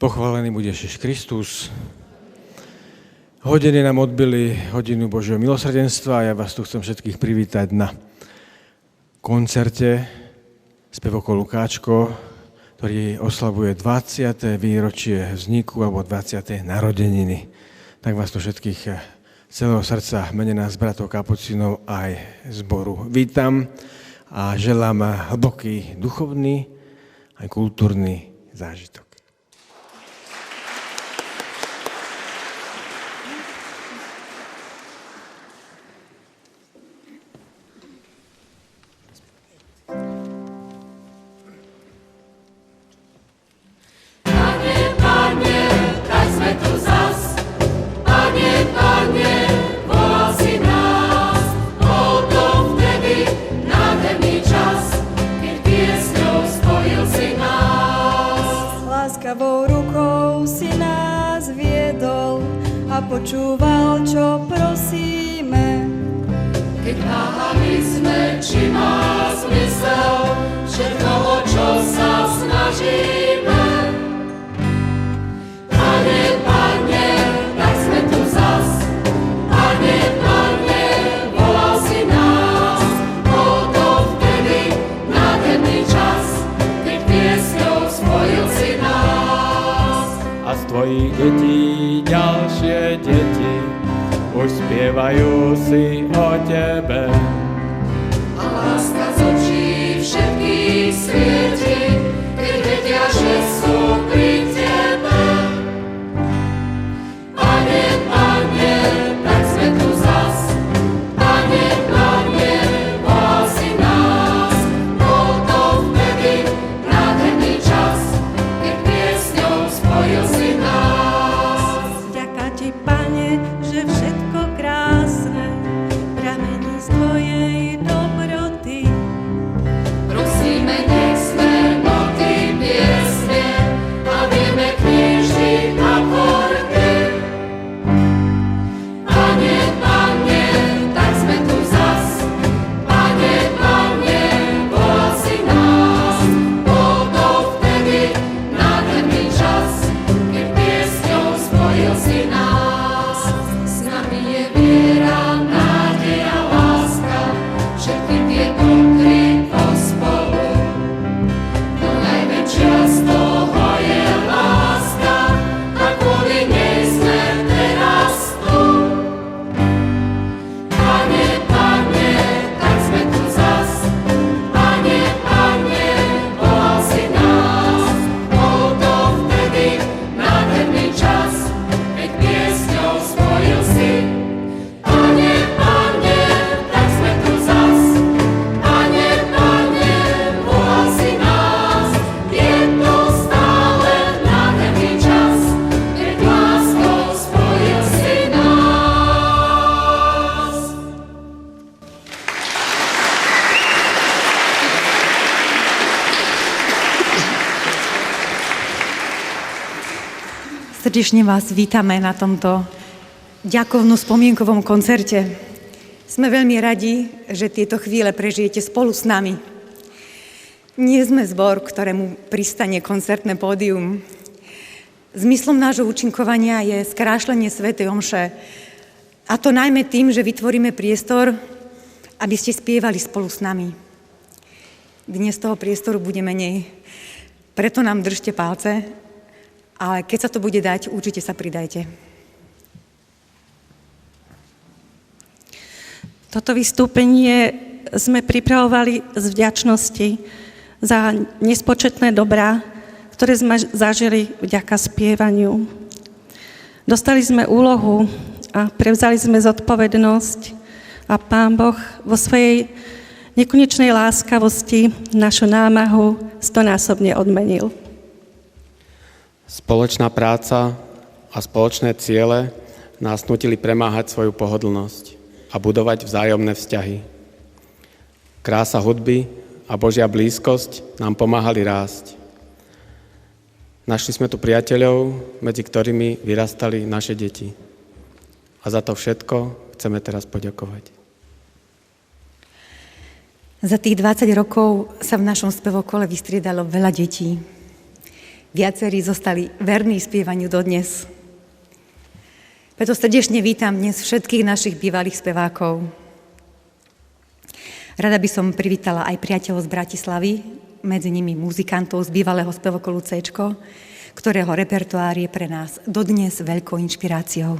Pochválený bude Ježiš Kristus. Hodiny nám odbili hodinu Božieho milosrdenstva a ja vás tu chcem všetkých privítať na koncerte Spevoko Lukáčko, ktorý oslavuje 20. výročie vzniku alebo 20. narodeniny. Tak vás tu všetkých z celého srdca mene nás, bratov kapucínov aj zboru vítam a želám hlboký duchovný aj kultúrny zážitok. Počúval, čo prosíme. Keď váhali sme, či má zmysel všetko, o čo sa snažíme. Pane, Pane, tak sme tu zas. Pane, Pane, volal si nás. Bol to vtedy nádherný čas, keď piesňou spojil si nás. A z tvojich detí ďalšie deti už spievajú si o tebe. A láska z očí všetkých svieti, keď vedia, že sú pri tebe. Pane, Pane, tak sme tu zas. Pane, Pane, volal si nás. Bol to vtedy nádherný čas, keď piesňou spojil si nás. Ďaká ti, Pane, že všetko krásne pramení z tvojej dobroty. Prosíme, nech sme noty piesne a vieme k nej vždy akordy. Pane, Pane, tak sme tu zas. Pane, Pane, volal si nás. Bol to vtedy nádherný čas, keď piesňou spojil si nás. S nami je viera, nádej a láska, všetky tieto kryto spolu. No najväčšia z toho je láska a kvôli nej sme teraz tu. Pane, Pane, tak sme tu zas. Pane, Pane, volal si nás. Bol to vtedy nádherný čas, keď piesňou spojil si. Pane, Pane, tak sme tu zas. Pane, Pane, volal si nás. Je to stále nádherný čas, keď láskou spojil si nás. Srdečne vás vítame na tomto ďakovno-spomienkovom koncerte. Sme veľmi radi, že tieto chvíle prežijete spolu s nami. Nie sme zbor, ktorému pristane koncertné pódium. Zmyslom nášho účinkovania je skrášlenie svätej omše. A to najmä tým, že vytvoríme priestor, aby ste spievali spolu s nami. Dnes toho priestoru bude menej. Preto nám držte palce, ale keď sa to bude dať, určite sa pridajte. Toto vystúpenie sme pripravovali z vďačnosti za nespočetné dobrá, ktoré sme zažili vďaka spievaniu. Dostali sme úlohu a prevzali sme zodpovednosť a Pán Boh vo svojej nekonečnej láskavosti našu námahu stonásobne odmenil. Spoločná práca a spoločné ciele nás nutili premáhať svoju pohodlnosť a budovať vzájomné vzťahy. Krása hudby a Božia blízkosť nám pomáhali rásť. Našli sme tu priateľov, medzi ktorými vyrastali naše deti. A za to všetko chceme teraz poďakovať. Za tých 20 rokov sa v našom spevokole vystriedalo veľa detí. Viacerí zostali verní spievaniu dodnes. Preto srdečne vítam dnes všetkých našich bývalých spevákov. Rada by som privítala aj priateľov z Bratislavy, medzi nimi muzikantov z bývalého spevokolu C-čko, ktorého repertoár je pre nás dodnes veľkou inšpiráciou.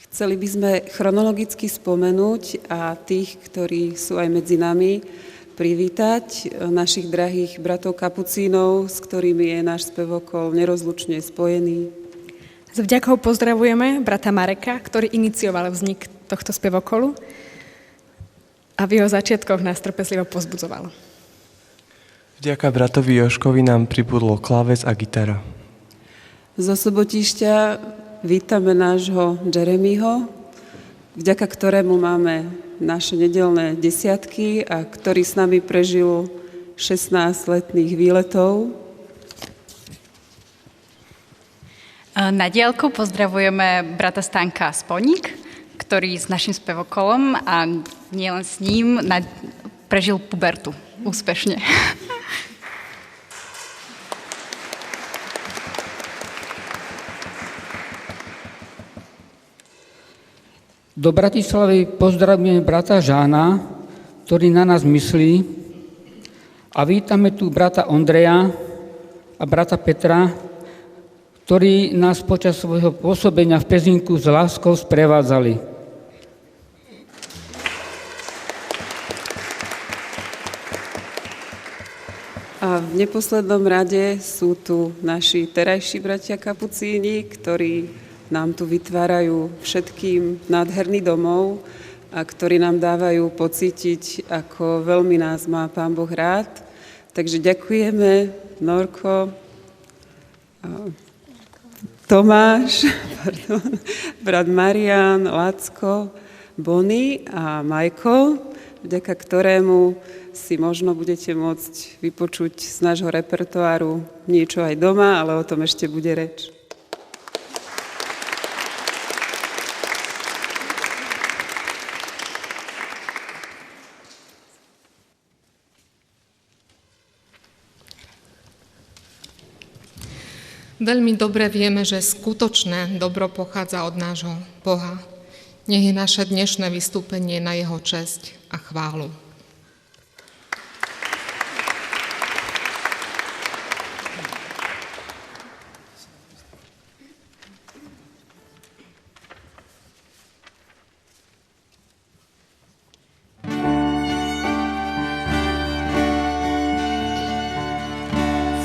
Chceli by sme chronologicky spomenúť a tých, ktorí sú aj medzi nami, privítať našich drahých bratov kapucínov, s ktorými je náš spevokol nerozlučne spojený. S vďakou pozdravujeme brata Mareka, ktorý inicioval vznik tohto spevokolu a v jeho začiatkoch nás trpezlivo pozbudzoval. Vďaka bratovi Joškovi nám pribudlo kláves a gitara. Zo Sobotišťa vítame nášho Jeremyho, vďaka ktorému máme naše nedelné desiatky a ktorý s nami prežil 16 letných výletov. Na diaľku pozdravujeme brata Stanka Sponík, ktorý s našim spevokolom a nielen s ním prežil pubertu úspešne. Do Bratislavy pozdravujeme brata Žána, ktorý na nás myslí, a vítame tu brata Ondreja a brata Petra, ktorí nás počas svojho pôsobenia v Pezinku s láskou sprevádzali. A v neposlednom rade sú tu naši terajší bratia kapucíni, ktorí nám tu vytvárajú všetkým nádherný domov a ktorí nám dávajú pocítiť, ako veľmi nás má Pán Boh rád. Takže ďakujeme, Norko, Tomáš, brat Marian, Lacko, Bony a Majko, vďaka ktorému si možno budete môcť vypočuť z nášho repertoáru niečo aj doma, ale o tom ešte bude reč. Veľmi dobre vieme, že skutočné dobro pochádza od nášho Boha. Nech je naše dnešné vystúpenie na jeho česť a chválu.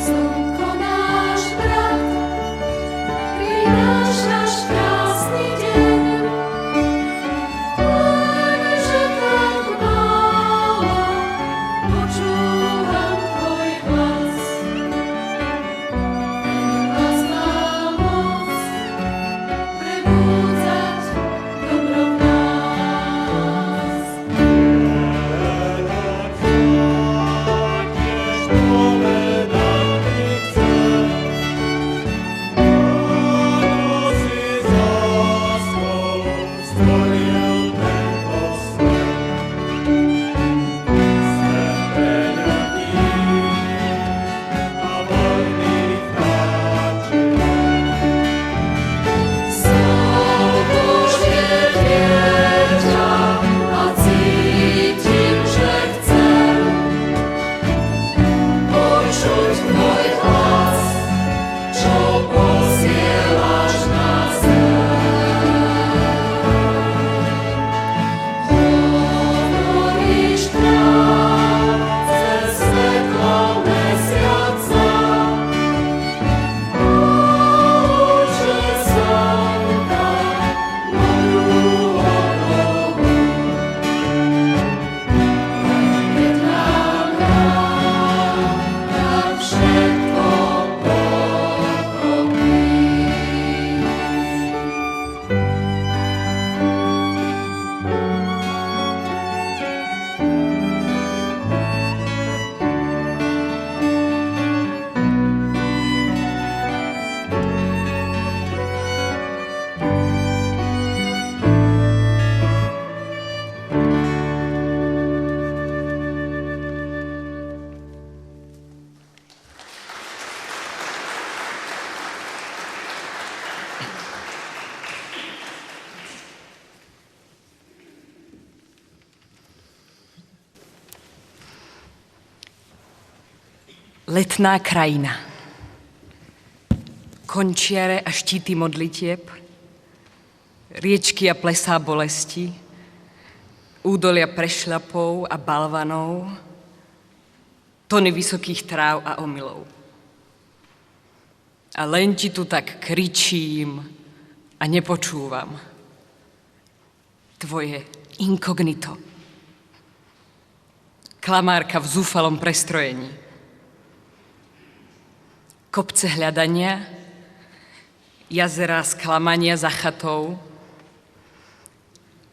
Slnko náš brat, prinášaš krásny deň, lenže tak málo letná krajina. Končiare a štíty modlitieb, riečky a plesá bolesti, údolia prešľapov a balvanov, tony vysokých tráv a omylov. A len ti tu tak kričím a nepočúvam. Tvoje inkognito. Klamárka v zúfalom prestrojení. Kopce hľadania, jazerá sklamania za chatou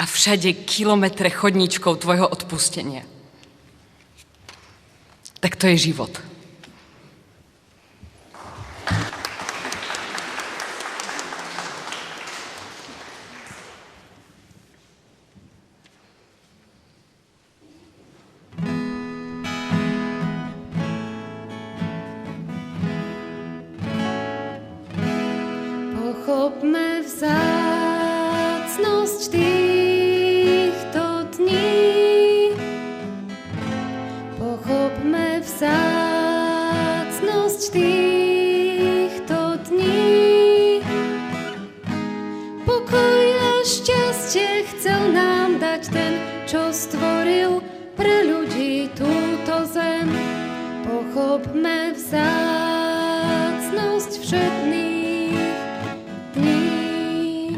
a všade kilometre chodníčkov tvojho odpustenia. Tak to je život. Pochopme vzácnosť týchto dní. Pochopme vzácnosť týchto dní. Pokoj a šťastie chcel nám dať ten, čo stvoril pre ľudí túto zem. Pochopme vzácnosť všetných dní.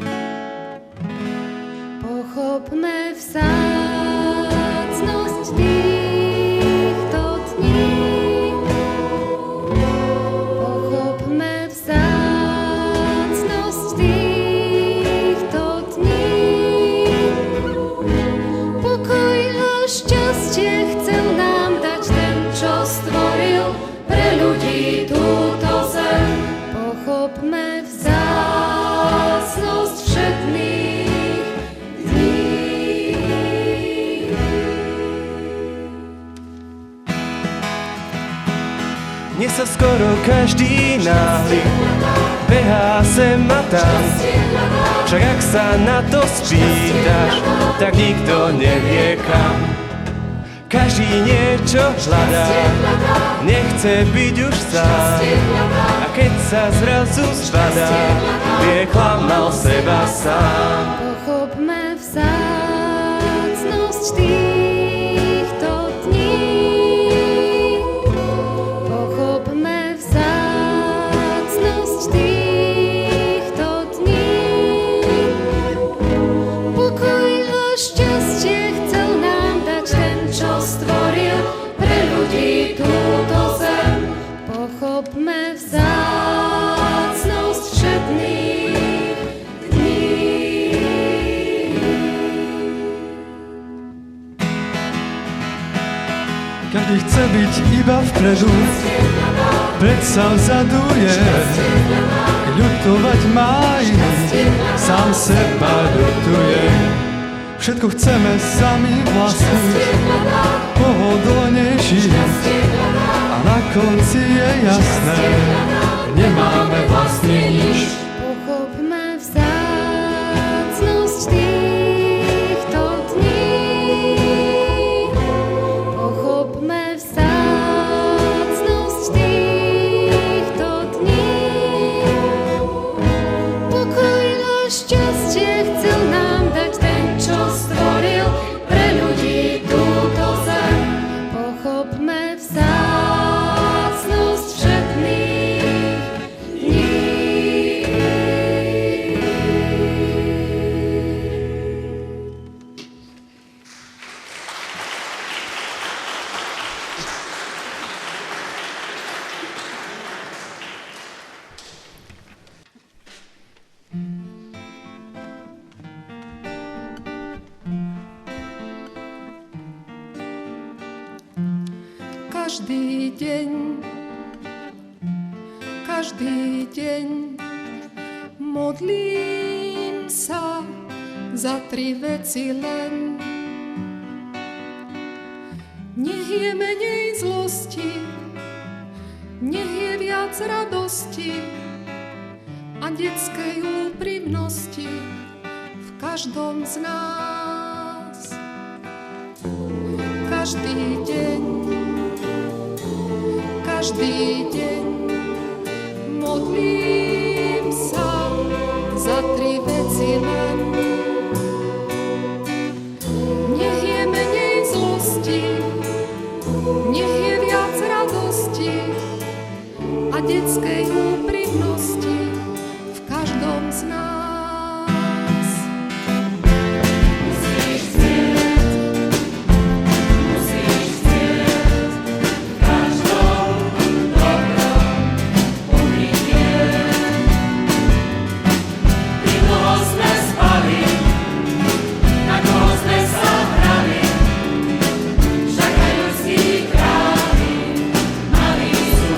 Pochopme vzácnosť týchto dní. Pochopme vzácnosť týchto dní. Pokoj a šťastie chcel nám dať ten, čo stvoril pre ľudí túto zem. Pochopme vzácnosť všetných dní. Dnes sa skoro každý náhli behá sem a tam. Však ak sa na to spýtaš, tak nikto nevie kam. Každý niečo hľadá, nechce byť už sám. A keď sa zrazu zbadá, vie, klamal seba sám. Pochopme vzácnosť týchto dní. Pochopme vzácnosť týchto dní. Pokoj a šťastie chcel nám dať ten, čo stvoril pre ľudí túto zem. Pochopme vzácnosť všetných dní. Každý chce byť iba vpredu, predsa vzadu je. Ľutovať má iný, sám seba ľutuje. Všetko chceme sami vlastniť, pohodlne žiť. A na konci je jasné, nemáme vlastne nič. Pochopme vzácnosť týchto dní. Pochopme vzácnosť týchto dní. Pokoj a šťastie chcel nám dať ten, čo stvoril pre ľudí túto zem. Pochopme vzácnosť všetných dní. Každý deň modlím sa za 3 veci len. Nech je menej zlosti, nech je viac radosti a detskej úprimnosti v každom z nás. Každý deň každý deň modlím sa za 3 veci len. Nech je menej zlosti, nech je viac radosti a detskej úprimnosti v každom z nás. Musíš chcieť, v každom dobrom uvidieť. Pri dlho sme spali, na koho sme sa hrali, však aj ľudskí králi mali sú.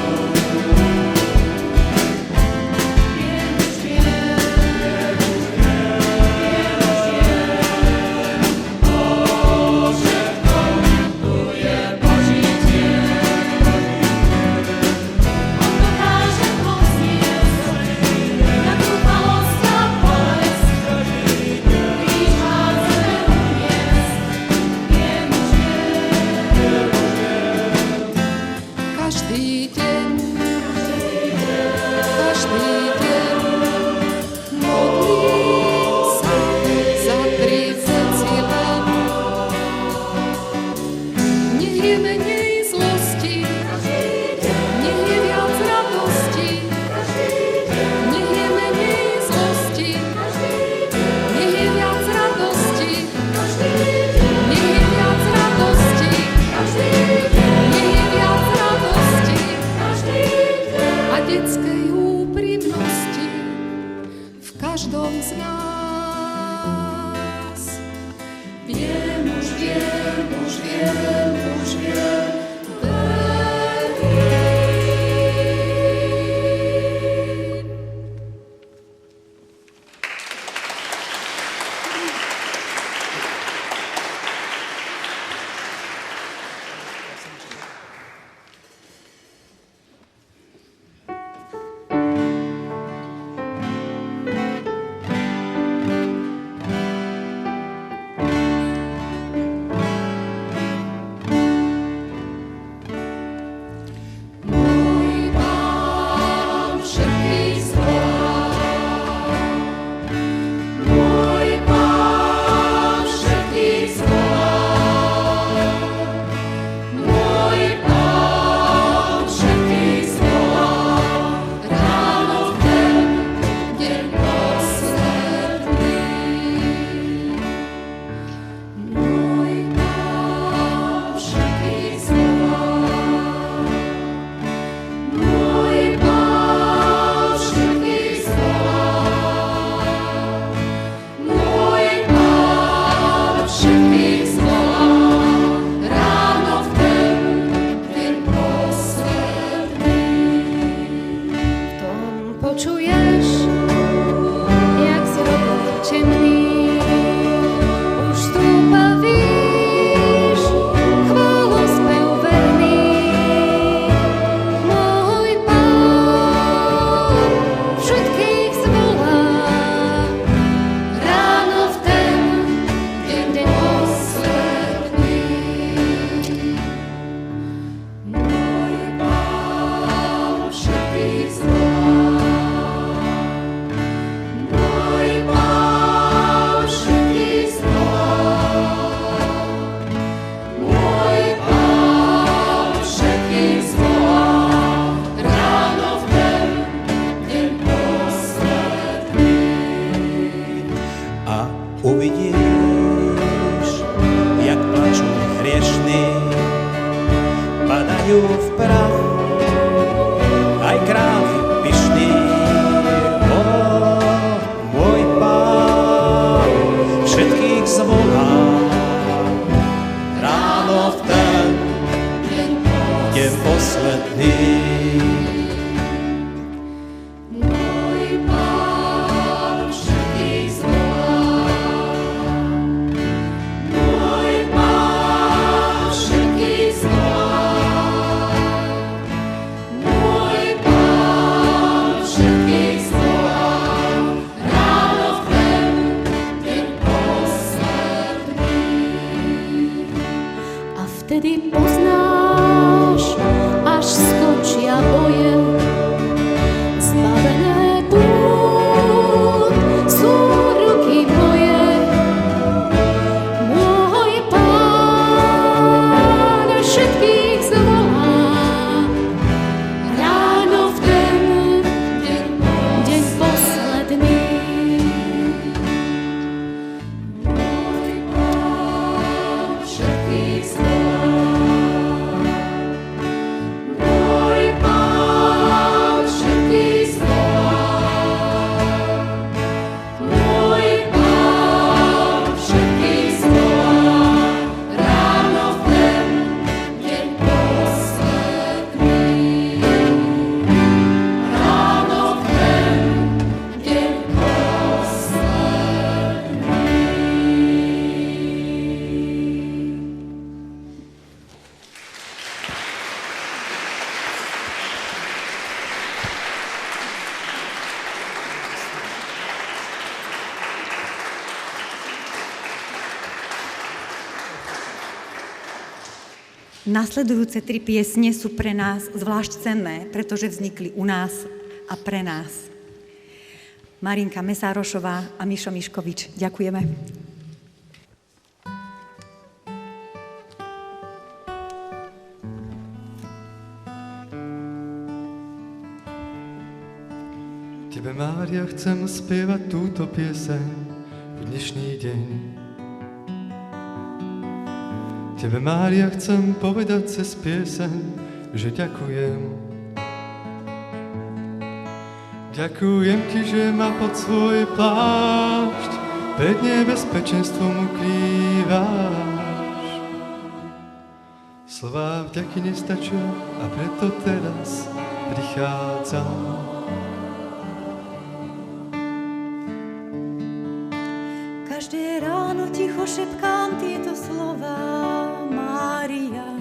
Každý deň modlím sa za 3 veci len. Nech je menej zlosti, nech je viac radosti, nech je menej zlosti, nech je viac radosti, nech je viac radosti, nech je viac radosti a detskej úprimnosti v každom z nás. Viem, už viem, verím. Môj Pán všetkých zvolá, môj Pán všetkých zvolá, môj Pán všetkých zvolá, ráno v ten deň posledný. Môj Pán všetkých zvolá, môj Pán všetkých zvolá, môj Pán všetkých zvolá, ráno v ten deň posledný. V tom počuješ, jak z rozčený už stúpa výš, chválospev verný. Môj Pán všetkých zvolá, ráno v ten deň posledný. Môj Pán všetkých zvolá, môj Pán všetkých zvolá, môj Pán všetkých zvolá, ráno v ten deň posledný. A uvidíš, jak plačú hriešní, padajú v prach, aj králi pyšní. O, môj Pán všetkých zvolá, ráno v ten deň posledný. Môj Pán všetkých zvolá, môj Pán všetkých zvolá, môj Pán všetkých zvolá, ráno v ten deň posledný. A vtedy poznáš, až skočia Nasledujúce 3 piesne sú pre nás zvlášť cenné, pretože vznikli u nás a pre nás. Marinka Mesárošová a Mišo Miškovič. Ďakujeme. Tebe, Mária, chcem spievať túto pieseň v dnešný deň. Tebe, Mária, chcem povedať cez pieseň, že ďakujem. Ďakujem ti, že ma pod svoj plášť pred nebezpečenstvom ukrývaš. Slová vďaky nestačia a preto teraz prichádzam. Každé ráno ticho šepkám tieto slová, Mária,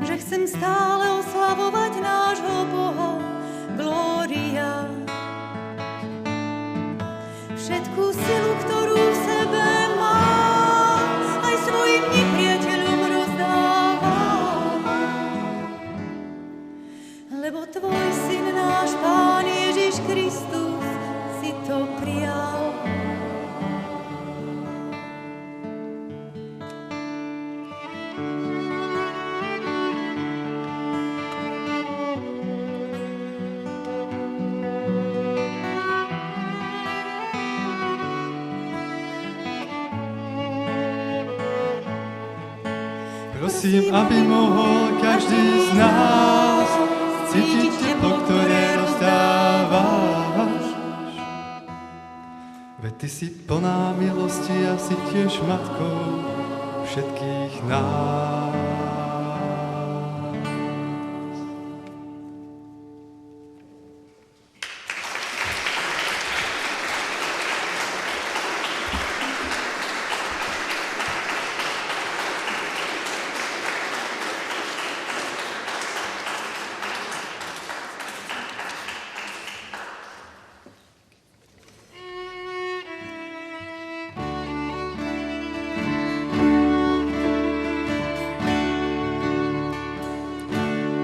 že chcem stále oslavovať nášho Boha, Glória. Všetkú silu, ktorú v sebe mám, aj svojim nepriateľom rozdávam. Lebo tvoj syn, náš Pán Ježiš Kristus, si to prijal. Prosím, aby mohol každý z nás cítiť teplo, ktoré rozdávaš. Veď ty si plná milosti a si tiež matkou všetkých nás.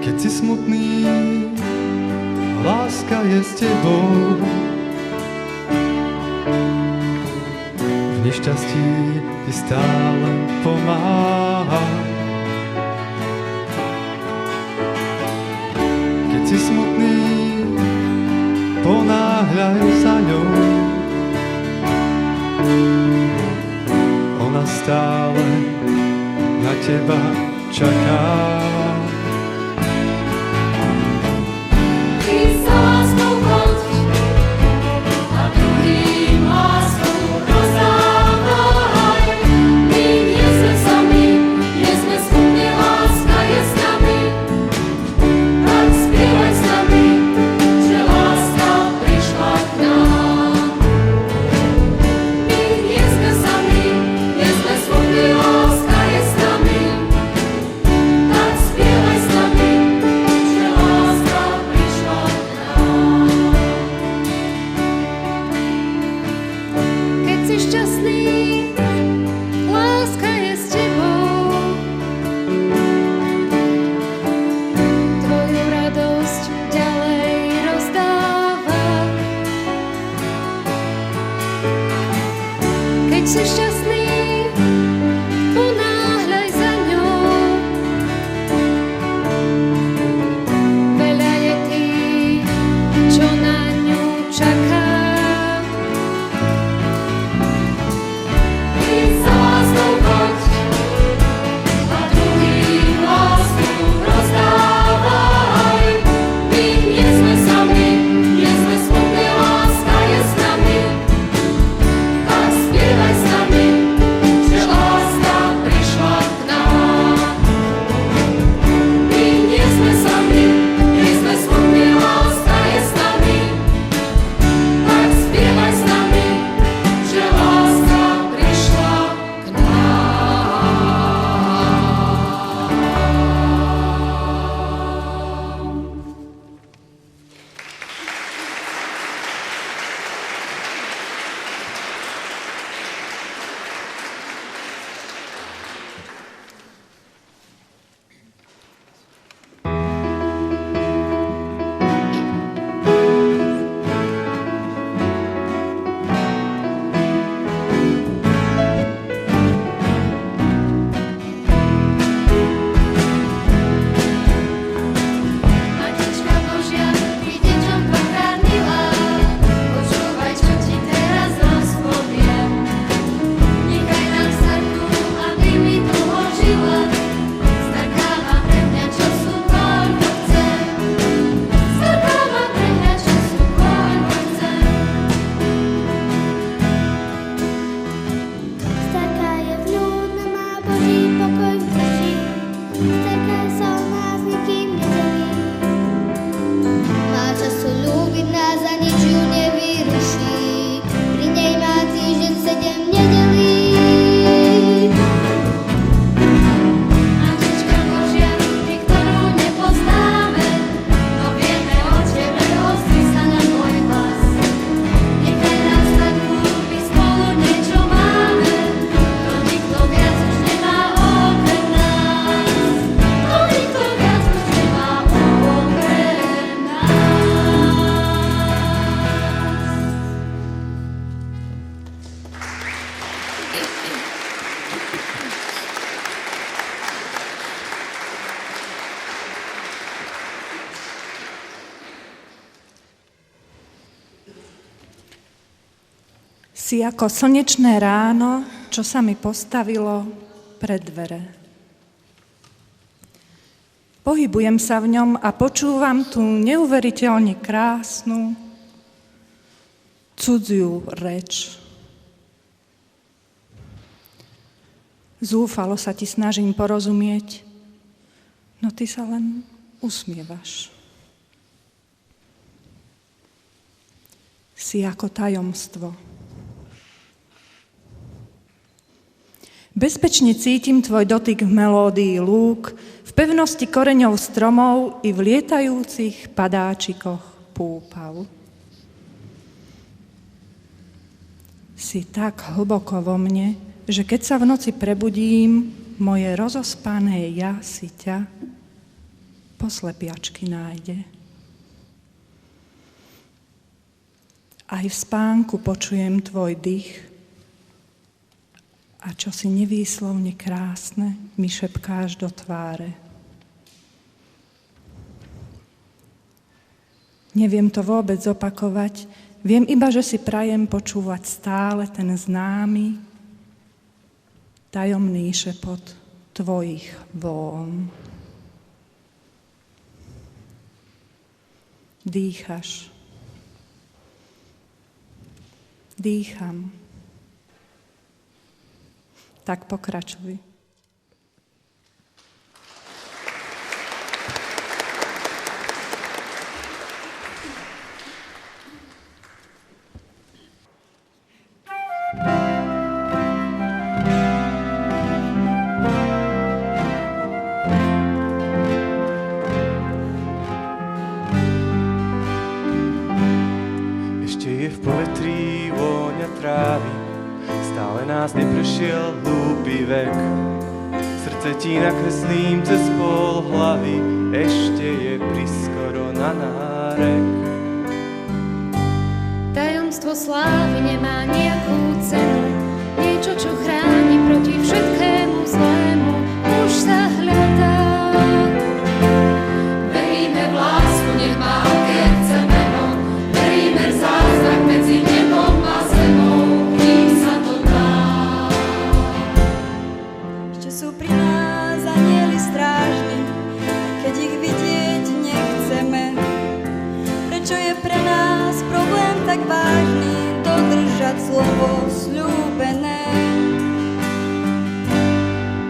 Keď si smutný, láska je s tebou. V nešťastí ti stále pomáha. Keď si smutný, ponáhľaj za ňou. Ona stále na teba čaká. Spiewaj z nami. Si ako slnečné ráno, čo sa mi postavilo pred dvere. Pohybujem sa v ňom a počúvam tú neuveriteľne krásnu cudziu reč. Zúfalo sa ti snažím porozumieť, no ty sa len usmievaš. Si ako tajomstvo. Bezpečne cítim tvoj dotyk v melódii lúk, v pevnosti koreňov stromov i v lietajúcich padáčikoch púpav. Si tak hlboko vo mne, že keď sa v noci prebudím, moje rozospané ja si ťa po slepiačky nájde. Aj v spánku počujem tvoj dých, a čo si nevýslovne krásne mi šepkáš do tváre. Neviem to vôbec opakovať, viem iba, že si prajem počúvať stále ten známy, tajomný šepot tvojich vôň. Dýchaš. Dýcham. Tak pokračuj. Ešte je v povetrí vôňa trávy, stále nás neprešiel hlúpy vek. Srdce ti nakreslím cez pol hlavy, ešte je priskoro na nárek. Tajomstvo slávy nemá nejakú cenu, niečo, čo chráni proti všetkému zlému, už sa hľadá. Veríme v lásku, nech má aké chce meno, veríme v zázrak medzi nebom a zemou. Sú pri nás anjeli strážni, keď ich vidieť nechceme. Prečo je pre nás problém tak vážny, dodržať slovo sľúbené?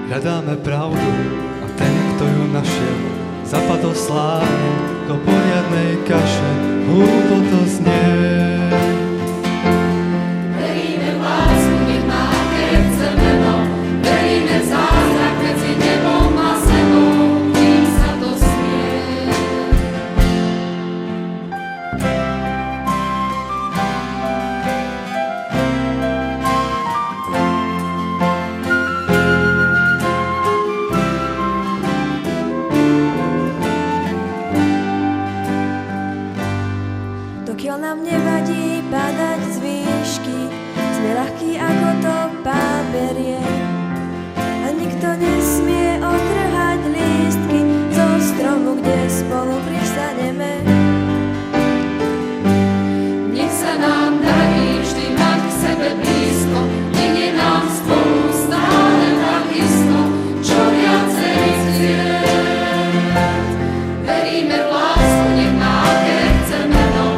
Hľadáme pravdu a ten, kto ju našiel, zapadol slávne do poriadnej kaše. Hlúpo to znie. Veríme v lásku, nech má aké chce meno, veríme v zázrak medzi nebom a zemou, kým sa to smie. Dokiaľ nám nevadí padať z výšky, sme ľahkí ako to papier. A nikto nesmie otrhať lístky zo stromu, kde spolu pristaneme. Nech sa nám darí vždy mať k sebe blízko, nech je nám spolu stále tak isto, čo viacej chcieť. Veríme v lásku, nech má aké chce meno,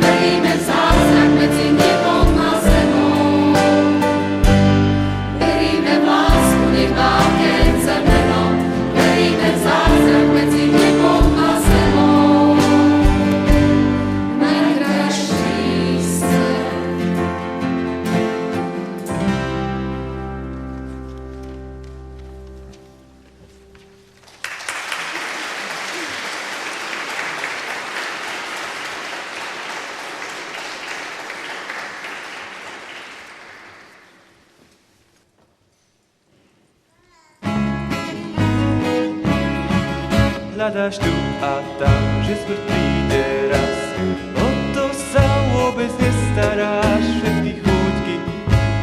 veríme v zázrak medzi nebom a zemou. Veríme v lásku, nech má aké chce meno, veríme v zázrak medzi nebom a zemou. Najkrajší svet. Hľadáš tu a tam, že smrť príde raz. O to sa vôbec nestaráš, všetky chúťky,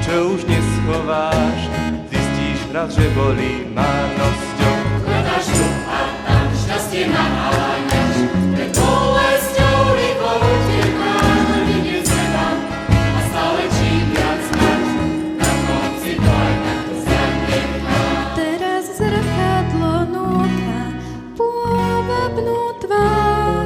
čo už dnes schováš, zistíš raz, že bolí márnosťou. Hľadaš tu a tam šťastie naháňaš, pred bolesťou rýchlo utiekáš, len vidieť seba a stále čím viac máš, na konci to aj takto zanechá. Teraz zrkadlo núka pôvabnú tvár,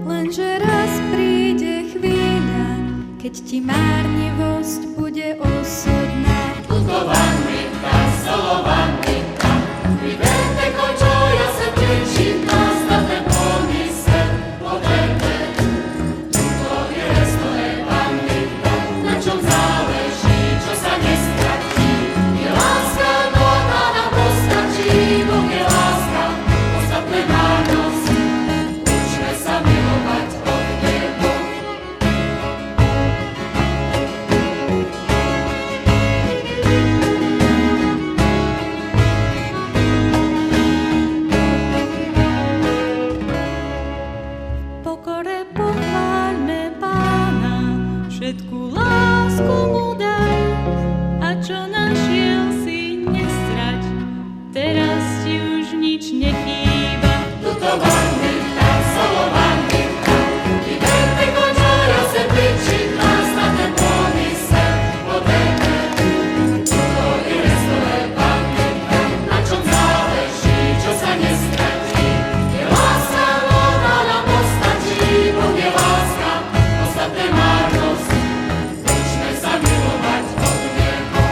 lenže raz príde chvíľa, keď ti márnivosť bude osudná. Putovanita, solovanita, vydente končo, ja se tečím nás na ten pomysel, podajte. Tuto je resto evangelita, na čom záleží, čo sa nestratí. Je láska, no tá nám postačí, Boh je láska, ostatné márnosť. Učme sa milovať od Neho. Pokore pochváľme Pána, všetku lásku mu daj, a čo našiel si nestrať, teraz ti už nič nechýba. Putovanita, solovanita, vydente končo, ja se tečím nás na ten pomysel, podajte. Tuto je resto evangelita, na čom záleží, čo sa nestratí. Je láska, no tá nám postačí, Boh je láska, ostatné márnosť. Učme sa milovať od Neho.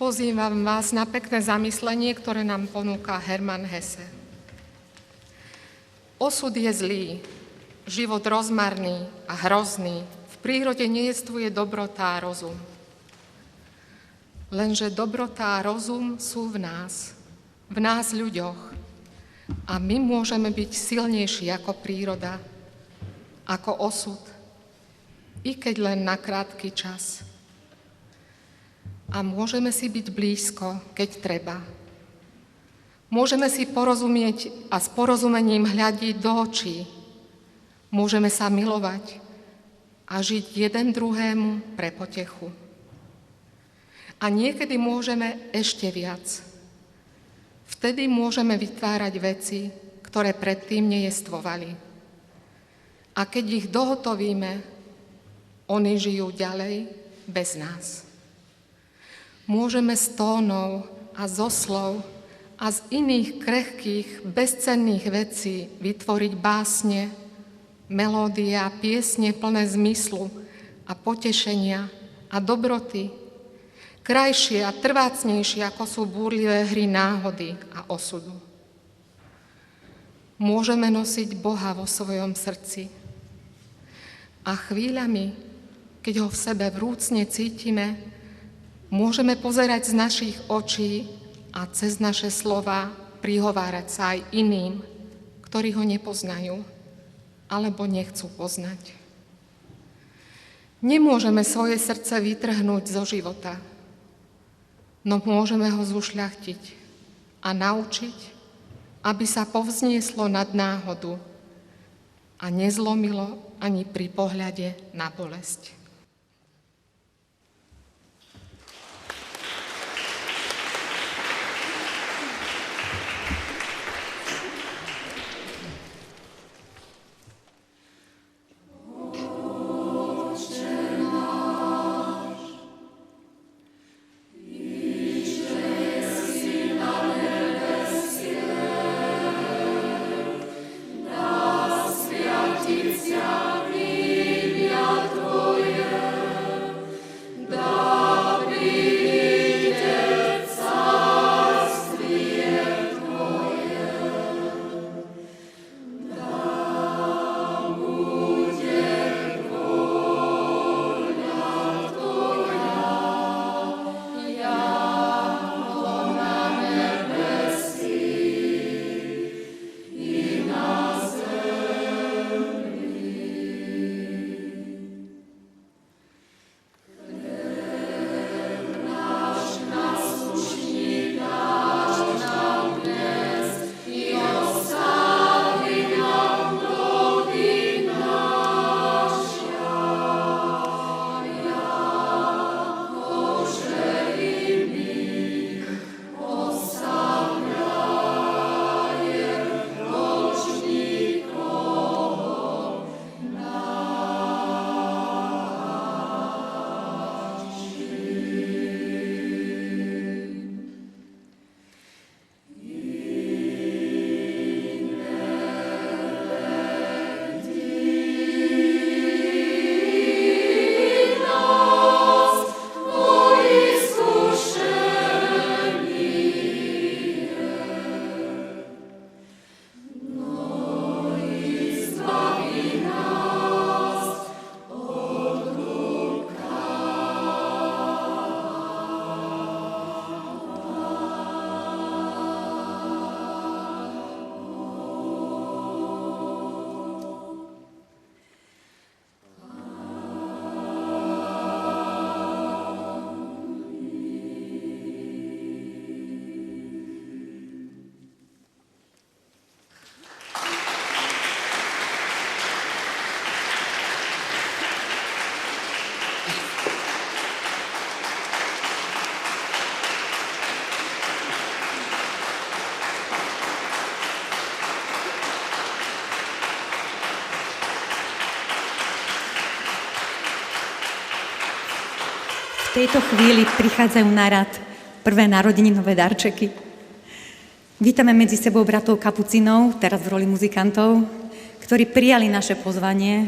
Pozývam vás na pekné zamyslenie, ktoré nám ponúka Hermann Hesse. Osud je zlý, život rozmarný a hrozný, v prírode nejestvuje dobrota a rozum. Lenže dobrota a rozum sú v nás ľuďoch. A my môžeme byť silnejší ako príroda, ako osud, i keď len na krátky čas. A môžeme si byť blízko, keď treba. Môžeme si porozumieť a s porozumením hľadiť do očí. Môžeme sa milovať a žiť jeden druhému pre potechu. A niekedy môžeme ešte viac. Vtedy môžeme vytvárať veci, ktoré predtým nejestvovali. A keď ich dohotovíme, oni žijú ďalej bez nás. Môžeme z tónov a zo slov a z iných krehkých, bezcenných vecí vytvoriť básne, melódie a piesne plné zmyslu a potešenia a dobroty, krajšie a trvácnejšie, ako sú búrlivé hry náhody a osudu. Môžeme nosiť Boha vo svojom srdci a chvíľami, keď ho v sebe vrúcne cítime, môžeme pozerať z našich očí a cez naše slová prihovárať sa aj iným, ktorí ho nepoznajú alebo nechcú poznať. Nemôžeme svoje srdce vytrhnúť zo života, no môžeme ho zušľachtiť a naučiť, aby sa povznieslo nad náhodu a nezlomilo ani pri pohľade na bolesť. Tvoje V tejto chvíli prichádzajú na rad prvé narodeninové darčeky. Vítame medzi sebou bratov kapucinov, teraz v roli muzikantov, ktorí prijali naše pozvanie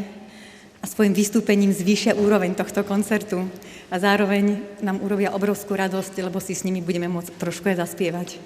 a svojim vystúpením zvýšia úroveň tohto koncertu a zároveň nám urobia obrovskú radosť, lebo si s nimi budeme môcť trošku aj zaspievať.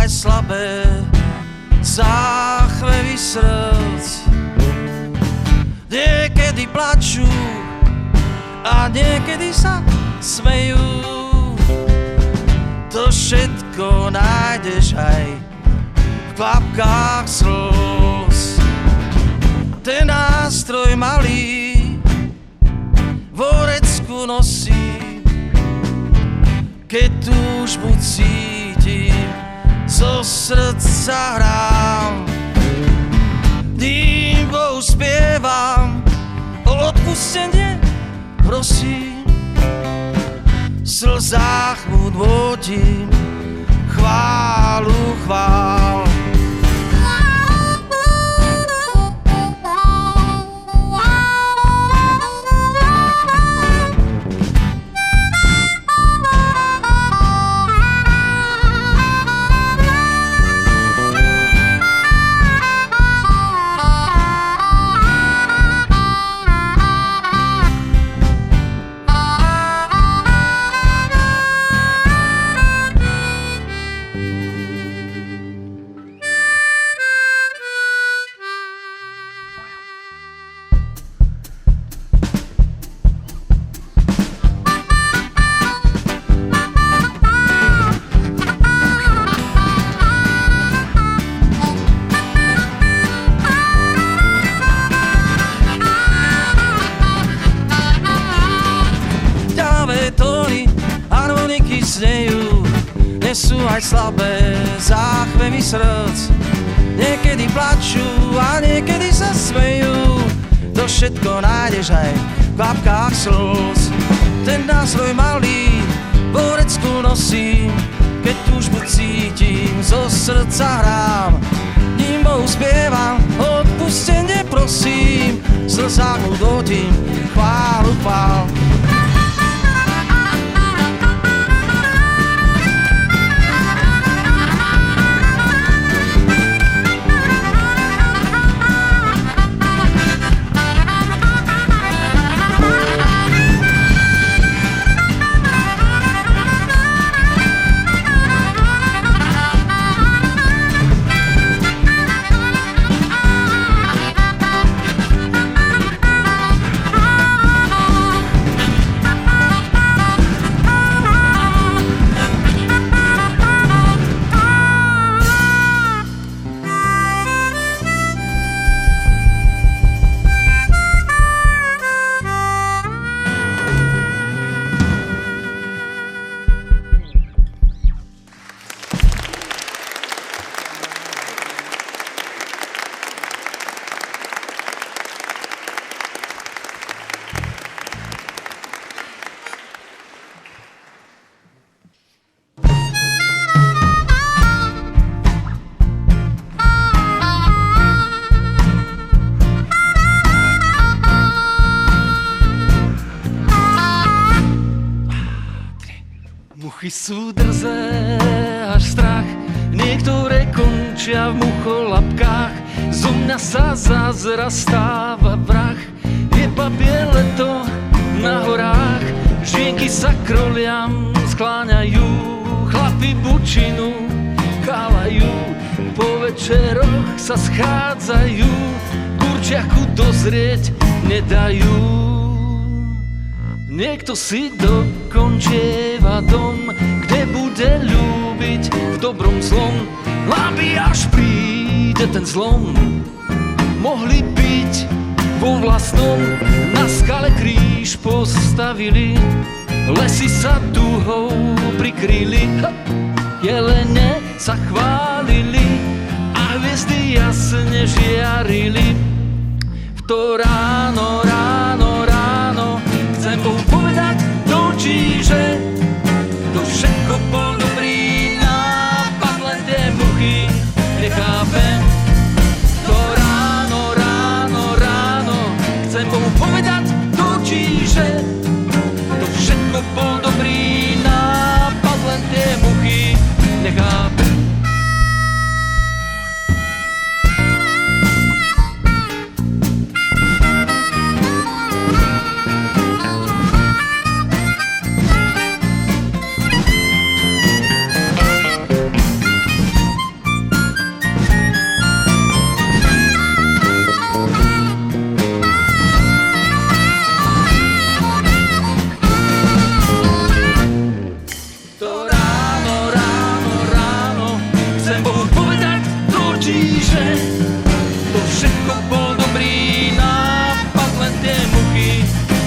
Slabé záchvevy srdc niekedy plačú a niekedy sa smejú. To všetko nájdeš aj v kvapkách slz. Ten nástroj malý vo vrecku nosí, keď túžbu cítim, zo srdca hrám, dým Bohu spievam, o odpustenie prosím, v slzách mu dôtim chválu chvál. Nesú aj slabé záchvevy srdc, niekedy plačú a niekedy sa smejú. To všetko nájdeš aj v kvapkách slz. Ten nástroj malý vo vrecku nosím, keď túžbu cítim, zo srdca hrám, ním Bohu spievam, odpustenie prosím, v slzách mu dôtim chválu chvál. Muchy sú drzé až strach, niektoré končia v mucholapkách. Zo mňa sa zázra stáva vrah, je babie leto na horách. Žienky sa kroliam skláňajú, chlapi bučinu kávajú. Po večeroch sa schádzajú, kurčiaku dozrieť nedajú. Niekto si dokončieva dom, kde nebude ľúbiť v dobrom zlom, aby až príde ten zlom. Mohli byť vo vlastnom, na skale kríž postavili, lesy sa dúhou prikryli, jelene sa chválili a hviezdy jasne žiarili. V to ráno, ráno, ráno chcem Bohu povedať do očí, že to všetko bol dobrý nápad, len tie muchy nechápem. To ráno, ráno, ráno chcem Bohu povedať do očí, že to všetko bol dobrý nápad, len tie muchy nechápem.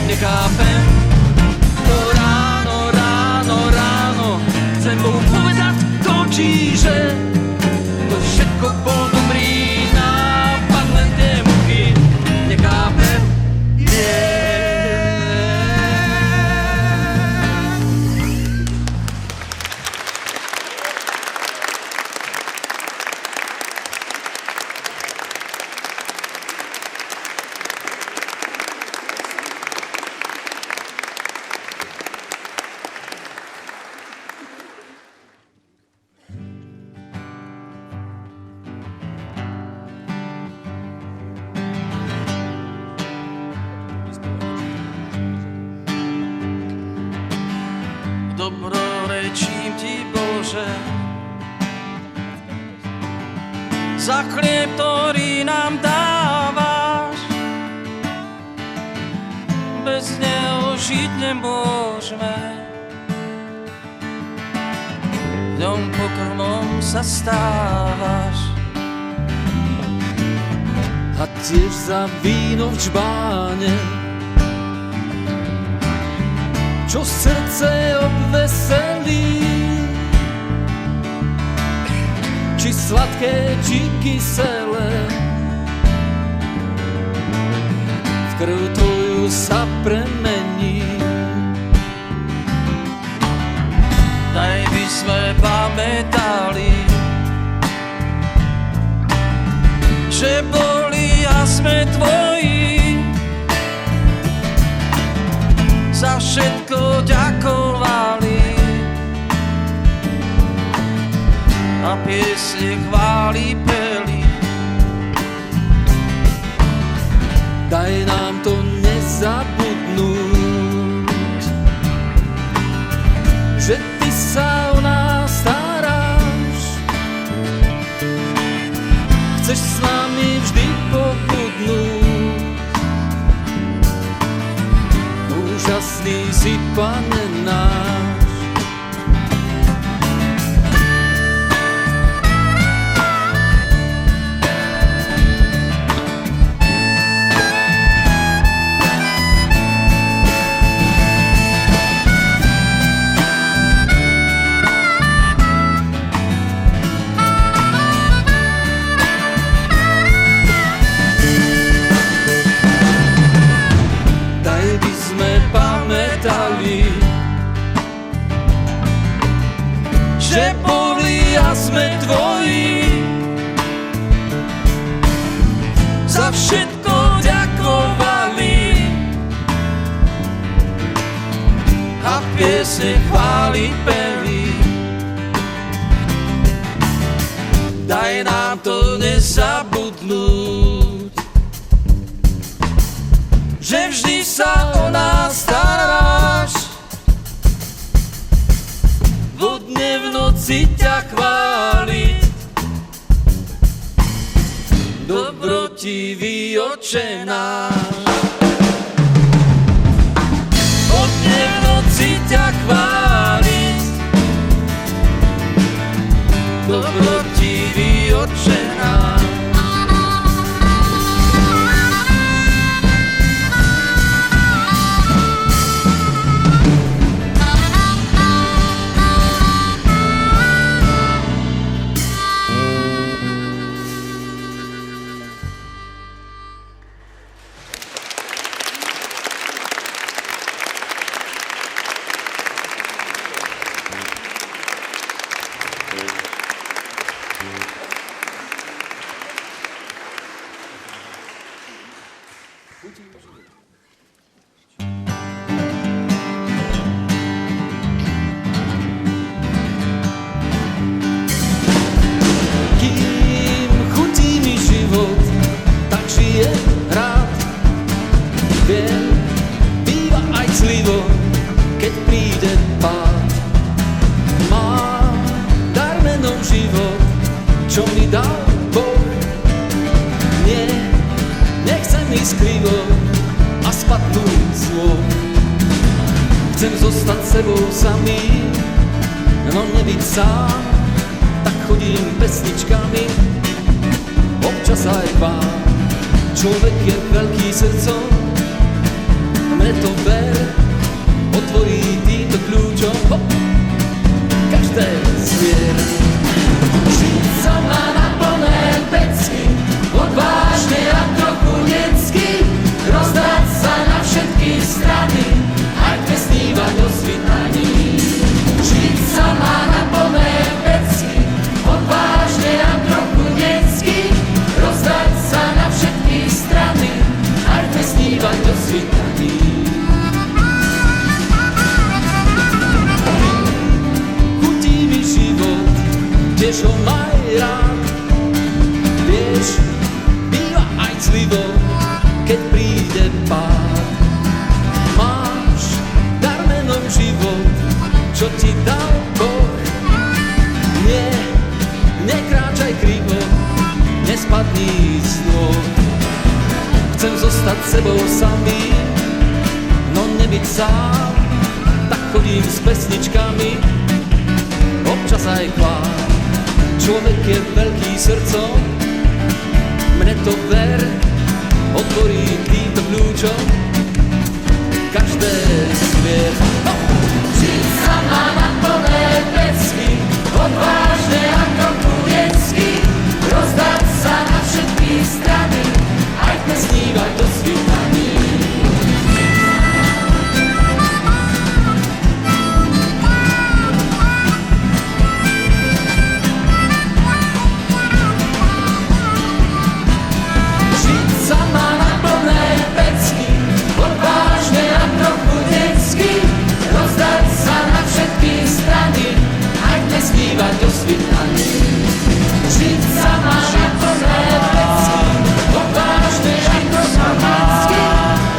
Nechápem. To ráno, ráno, ráno chcem Bohu povedať do očí, že to všetko bol dobrý nápad, len tie muchy nechápem. Dobrorečím ti, Bože, za chlieb, ktorý nám dávaš. Bez neho žiť nemôžeme, v ňom pokrmom sa stávaš. A tiež za víno v čbáne, čo srdce obveselí, či sladké, či kyselé, v krv tvoju sa premení. Daj by sme pamätali, že boli a sme tvoji, za všetko ďakovali a piesne chváli peli. Daj nám to nezabudnúť, že ty sa o nás staráš, chceš s nami vždy pobudnúť. Úžasný si, Pane náš. Že boli a sme tvoji, za všetko ďakovali a piesne chváli peli. Daj nám to nezabudnúť, že vždy sa o nás staráš, vodne v noci ťa chváliť. Dobrotivý Oče náš, vodne v noci ťa chváliť dobrotivý Otče náš. Kým chutí mi život, tak žijem rád. Viem, býva aj clivo, keď príde pád. Mám dar menom život, čo mi dal Boh. Nie, nechcem ísť krivo a spadnúť zlo. Chcem zostať sebou samý, no nebyť sám. Tak chodím pesničkami, občas aj vám. Človek je veľký srdcom, mne to ver, otvorí týmto kľúčom každé zvier. Žiť sa má na plné pecky, odvážne a trochu detsky, rozdať sa na všetky strany, aj snívať o svitaní. Žiť sa má na plné pecky, odvážne a trochu detsky, rozdať sa na všetky strany, aj snívať o svitaní. Chutí mi život, tiež ho maj rád. Vieš, býva aj clivo, keď príde pád. Máš dar menom život, čo ti dal Boh. Nie, nekráčaj krivo, nespadni z nôh. Chcem zostať sebou samý, no nebyť sám. Tak chodím s pesničkami, občas aj k vám. Človek je veľký srdcom, mne to ver, otvorí týmto kľúčom každé zvier. Žiť sa má na plné pecky, odvážne a trochu detsky, rozdať sa na všetky strany, aj snívať do svitaní. Žiť sa má na plné pecky, odvážne a trochu detsky, rozdať sa na všetky strany, aj snívať do svitaní. Žiť sa má na plné pecky, odvážne a trochu detsky,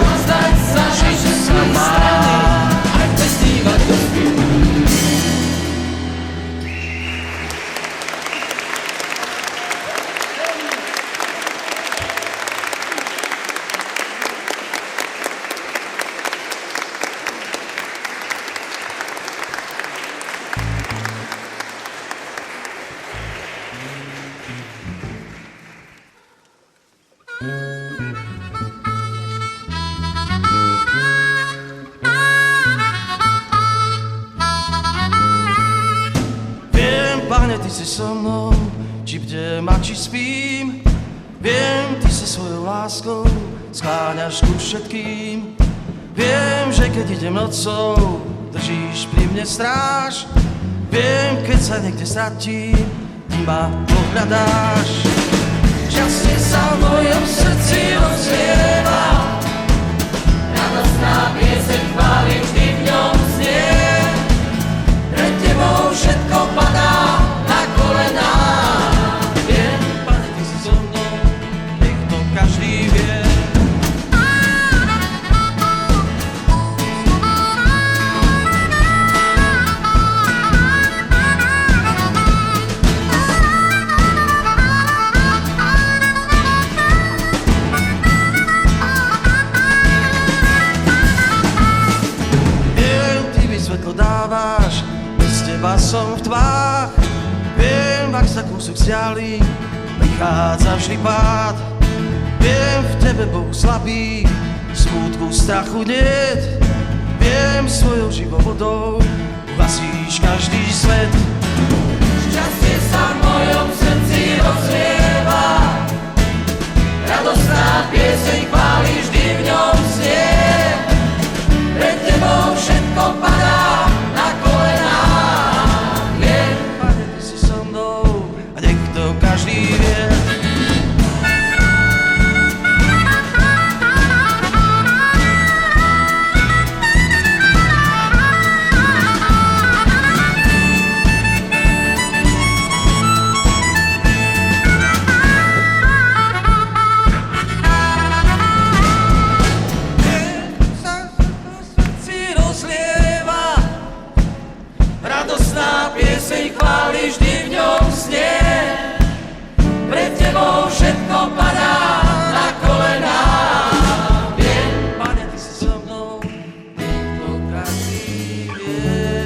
rozdať sa na všetky strany, aj snívať do svitaní. Viem, Pane, Ty si so mnou, či bdem a či spím. Viem, Ty sa svojou láskou skláňaš ku všetkým. Viem, že keď idem nocou, držíš pri mne stráž. Viem, keď sa niekde stratím, Ty ma pohľadáš. Šťastie sa v mojom srdci ozvieva, radostná pieseň chvály vždy v ňom znie. Pred Tebou všetko padá na kolená. Viem, Pane, Ty si so mnou, nech to každý vie. Viem, Ty mi svetlo dávaš, bez Teba som v tmách. Viem, ak kúsok vzdiali, prichádza vždy pád. Viem, v tebe Boh slabý, smútku, strachu niet. Viem, svojou živou vodou uhasíš každý svet. Šťastie sa v mojom srdci rozlieva, radostná pieseň chváli vždy v ňom znie. Pred tebou všetko padá na kolená. Viem, Pane, ty si so mnou a nech to každý vie. pieseň chvály vždy v ňom znie. Pred tebou všetko padá na kolená. Viem, Pane, ty si so mnou, nikto každý vie.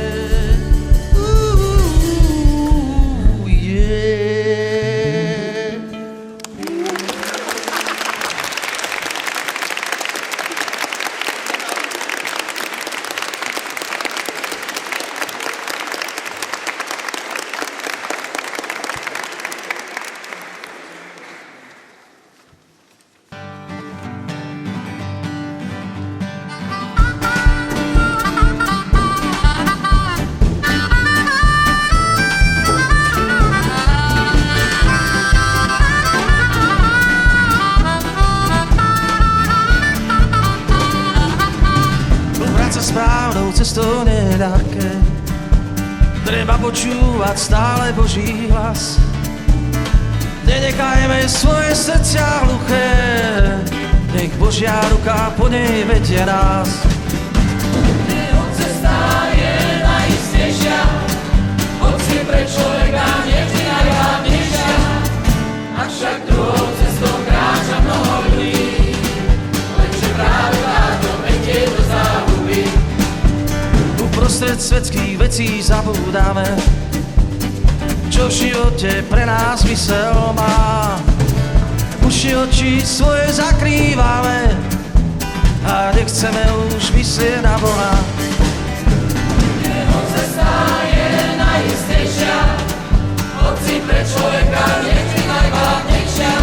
Správnou cestou nedáke, treba počúvať stále Boží hlas. Nenechajme svoje srdcia hluché, nech Božia ruka po nej vedie nás. jeho cesta je najistejšia, hoci pre človeka nevždy najhlavnejšia. Avšak druhou cestou kráča mnoho ľudí, lenže práve táto vedie do záhuby. Uprostred svetských vecí zabúdame, čo v živote pre nás zmysel má. Uši oči svoje zakrývame a nechceme už myslieť na Boha. Jeho cesta je najistejšia, hoci pre človeka nevždy najvážnejšia.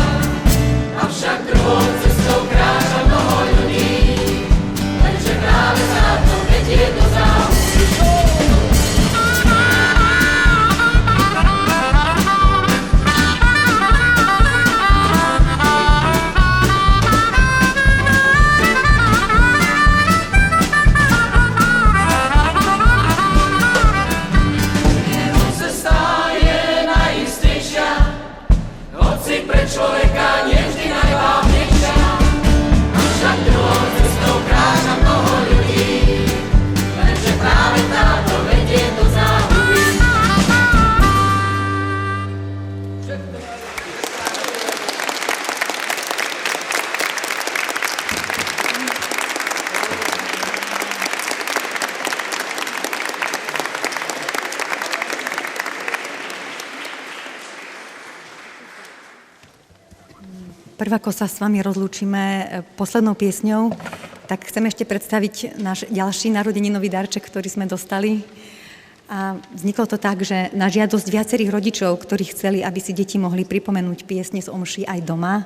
Avšak druhou cestou kráča mnoho ľudí, lenže práve táto vedie do záhuby. Pre človeka nevždy najvážnejšia, avšak druhou cestou kráča mnoho ľudí, lenže práve táto vedie do záhuby. Prv, ako sa s vami rozlúčime poslednou piesňou, tak chcem ešte predstaviť náš ďalší narodeninový darček, ktorý sme dostali. A vzniklo to tak, že na žiadosť viacerých rodičov, ktorí chceli, aby si deti mohli pripomenúť piesne z omší aj doma,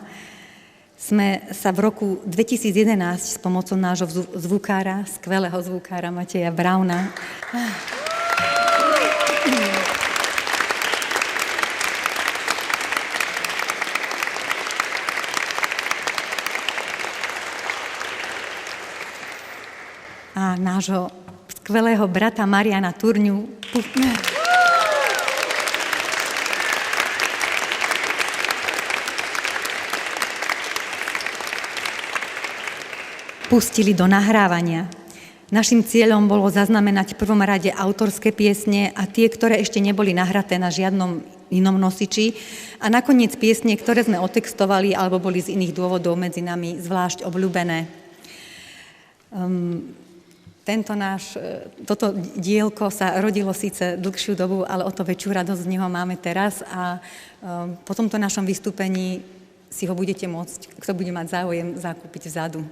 sme sa v roku 2011 s pomocou nášho zvukára, skvelého zvukára Mateja Brauna, a nášho skvelého brata Mariana Turňu pustili do nahrávania. Naším cieľom bolo zaznamenať v prvom rade autorské piesne a tie, ktoré ešte neboli nahraté na žiadnom inom nosiči a nakoniec piesne, ktoré sme otextovali alebo boli z iných dôvodov medzi nami zvlášť obľúbené. Toto dielko sa rodilo síce dlhšiu dobu, ale o to väčšiu radosť z neho máme teraz a po tomto našom vystúpení si ho budete môcť, kto bude mať záujem, zakúpiť vzadu.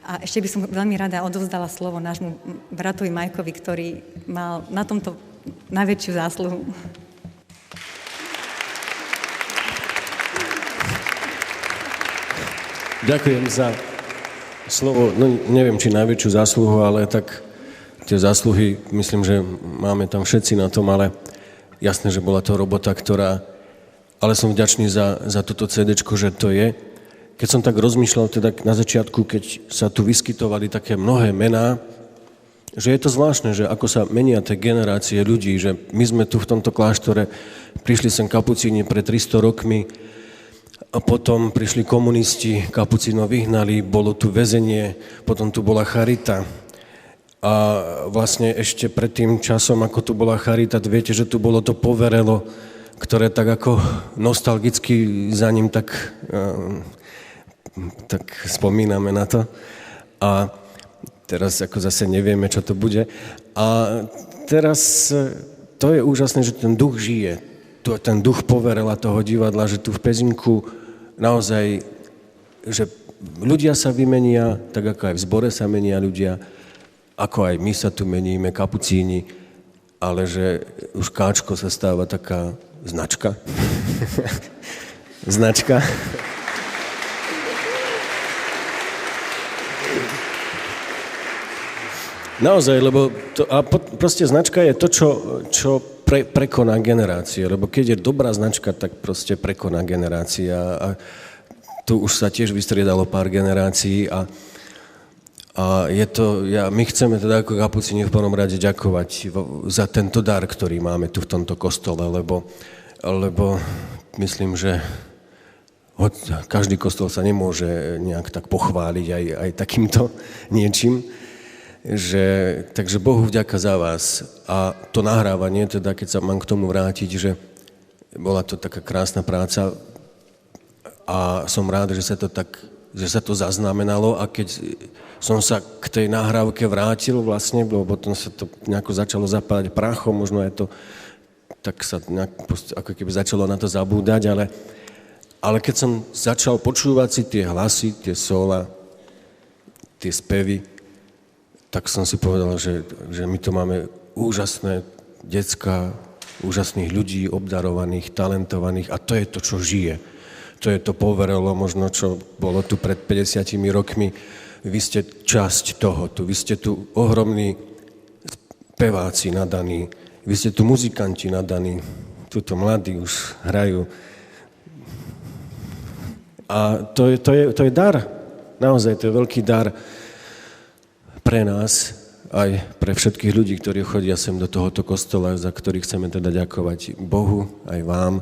A ešte by som veľmi rada odovzdala slovo nášmu bratovi Majkovi, ktorý mal na tomto najväčšiu zásluhu. Ďakujem za slovo, no neviem, či najväčšiu zásluhu, ale tak tie zásluhy, myslím, že máme tam všetci na tom, ale jasné, že bola to robota, ale som vďačný za toto CDčko, že to je. Keď som tak rozmýšľal teda na začiatku, keď sa tu vyskytovali také mnohé mená, že je to zvláštne, že ako sa menia tie generácie ľudí, že my sme tu v tomto kláštore, prišli sem kapucíni pred 300 rokmi, a potom prišli komunisti, kapucínov vyhnali, bolo tu väzenie, potom tu bola charita. A vlastne ešte pred tým časom, ako tu bola charita, viete, že tu bolo to poverelo, ktoré tak ako nostalgicky za ním tak spomíname na to. A teraz ako zase nevieme, čo to bude. A teraz to je úžasné, že ten duch žije. Ten duch poverela toho divadla, že tu v Pezinku naozaj, že ľudia sa vymenia, tak ako aj v zbore sa menia ľudia, ako aj my sa tu meníme, kapucíni, ale že už Káčko sa stáva taká značka. Značka. Naozaj, lebo proste značka je to, čo prekoná generácie, lebo keď je dobrá značka, tak proste prekoná generácia a tu už sa tiež vystriedalo pár generácií a my chceme teda ako kapucíni v prvom rade ďakovať za tento dar, ktorý máme tu v tomto kostole, lebo myslím, že každý kostol sa nemôže nejak tak pochváliť aj takýmto niečím. Takže Bohu vďaka za vás. A to nahrávanie, teda keď sa mám k tomu vrátiť, že bola to taká krásna práca a som rád, že sa to zaznamenalo a keď som sa k tej nahrávke vrátil vlastne, lebo potom sa to nejako začalo zapájať prachom, možno je to, tak sa ako keby začalo na to zabúdať, ale keď som začal počúvať si tie hlasy, tie sóla, tie spevy, tak som si povedal, že my tu máme úžasné decká, úžasných ľudí, obdarovaných, talentovaných a to je to, čo žije. To je to poverelo možno, čo bolo tu pred 50 rokmi. Vy ste časť toho tu. Vy ste tu ohromní speváci nadaní. Vy ste tu muzikanti nadaní. Tuto mladí už hrajú. A to je dar. Naozaj, to je veľký dar pre nás, aj pre všetkých ľudí, ktorí chodia sem do tohoto kostola, za ktorých chceme teda ďakovať Bohu, aj vám,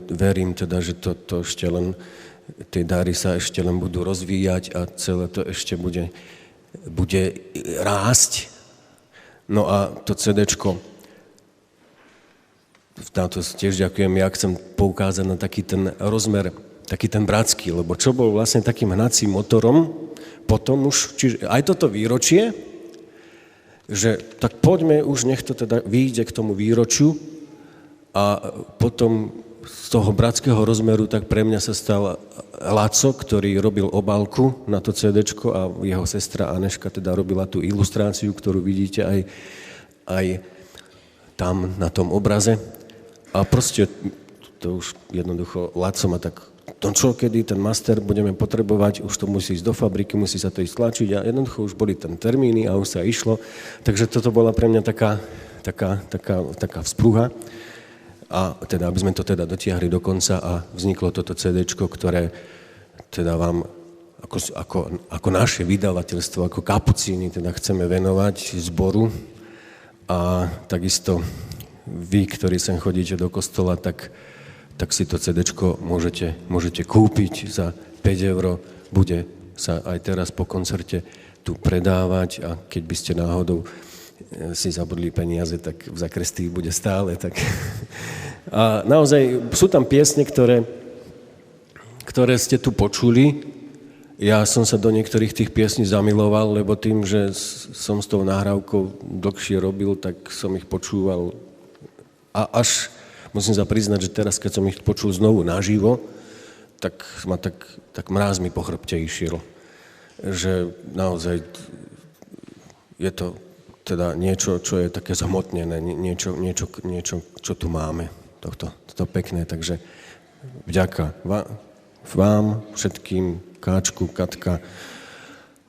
verím teda, že to ešte len, tie dary sa ešte len budú rozvíjať a celé to ešte bude rásť. No a to CDčko, na to tiež ďakujem, ja chcem poukázať na taký ten rozmer, taký ten bratský, lebo čo bol vlastne takým hnacím motorom, potom už, čiže aj toto výročie, že tak poďme už, nech to teda vyjde k tomu výročiu a potom z toho bratského rozmeru tak pre mňa sa stal Laco, ktorý robil obálku na to CDčko a jeho sestra Aneška teda robila tú ilustráciu, ktorú vidíte aj tam na tom obraze a proste to už jednoducho Laco ma tak to čo, kedy ten master budeme potrebovať, už to musí ísť do fabriky, musí sa to ísť tlačiť a jednoducho už boli ten termíny a už sa išlo. Takže toto bola pre mňa taká vzprúha. A teda, aby sme to teda dotiahli do konca a vzniklo toto CDčko, ktoré teda vám ako naše vydavateľstvo, ako kapucíni teda chceme venovať zboru. A takisto vy, ktorí sem chodíte do kostola, tak si to CDčko môžete kúpiť za 5 €. Bude sa aj teraz po koncerte tu predávať a keď by ste náhodou si zabudli peniaze, tak v zakrestii bude stále. Tak. A naozaj sú tam piesne, ktoré ste tu počuli Ja som sa do niektorých tých piesní zamiloval, lebo tým, že som s tou nahrávkou dlhšie robil, tak som ich počúval a až musím sa priznať, že teraz, keď som ich počul znovu naživo, tak ma tak mráz mi po chrbte išiel. Že naozaj je to teda niečo, čo je také zhmotnené, niečo, čo tu máme. To pekné, takže vďaka vám, všetkým, Káčku, Katka,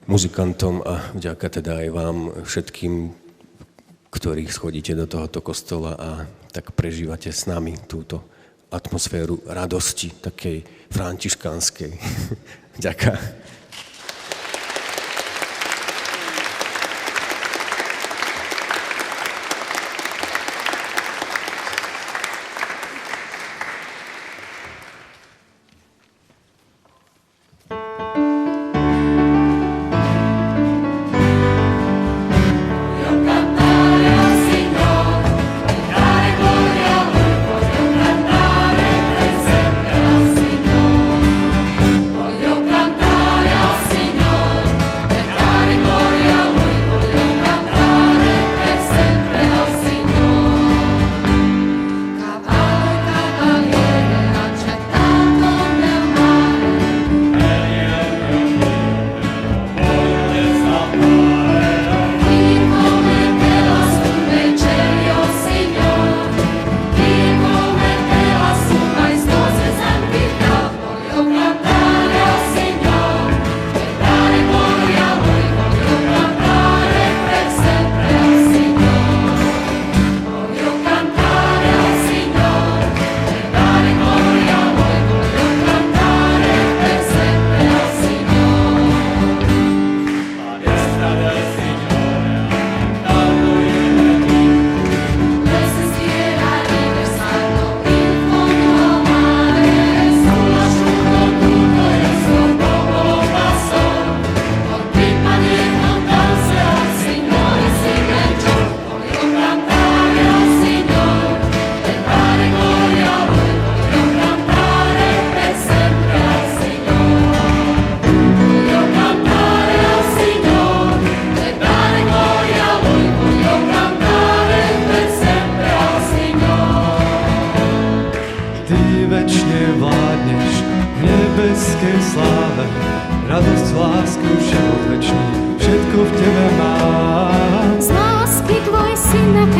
muzikantom a vďaka teda aj vám všetkým, ktorí schodíte do tohoto kostola a tak prežívate s nami túto atmosféru radosti, takej františkánskej. Ďakujem. Cantare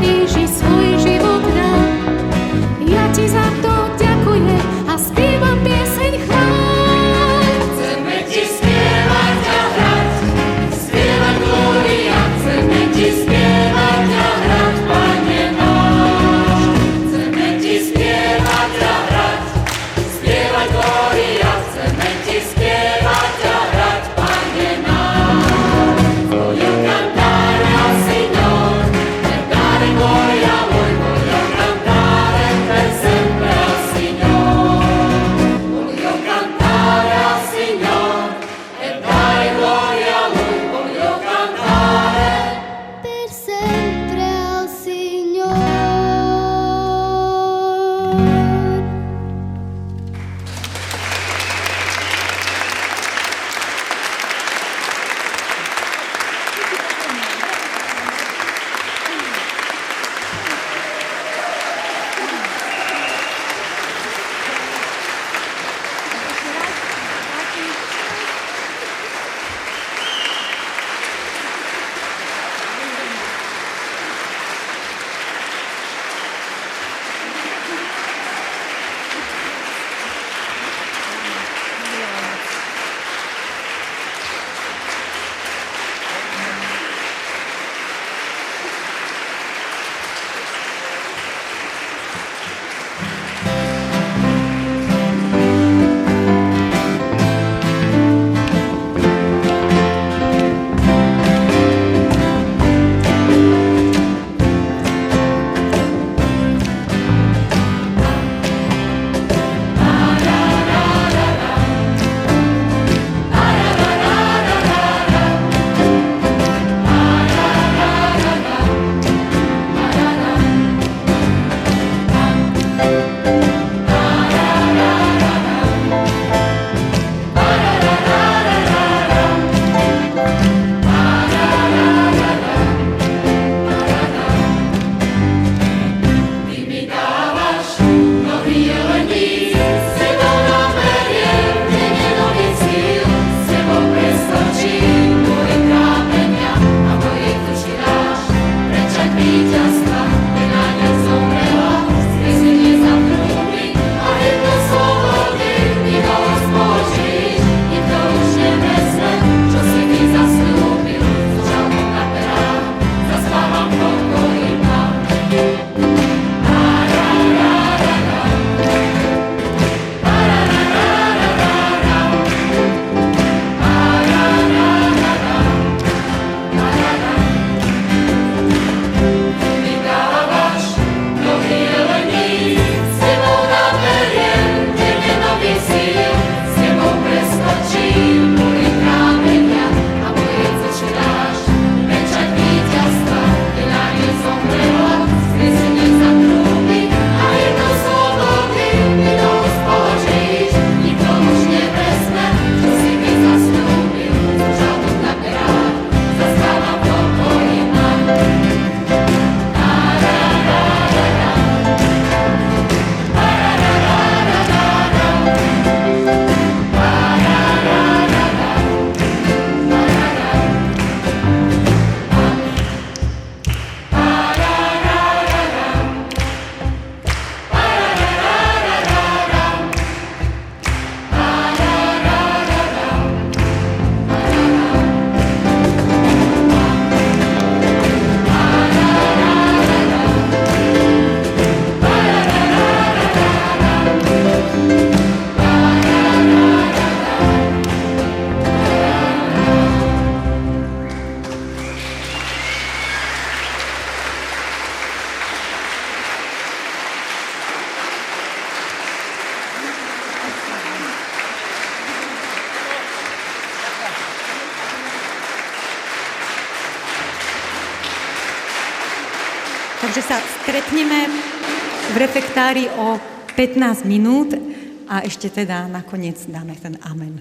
Takže sa stretneme v refektári o 15 minút a ešte teda nakoniec dáme ten amen.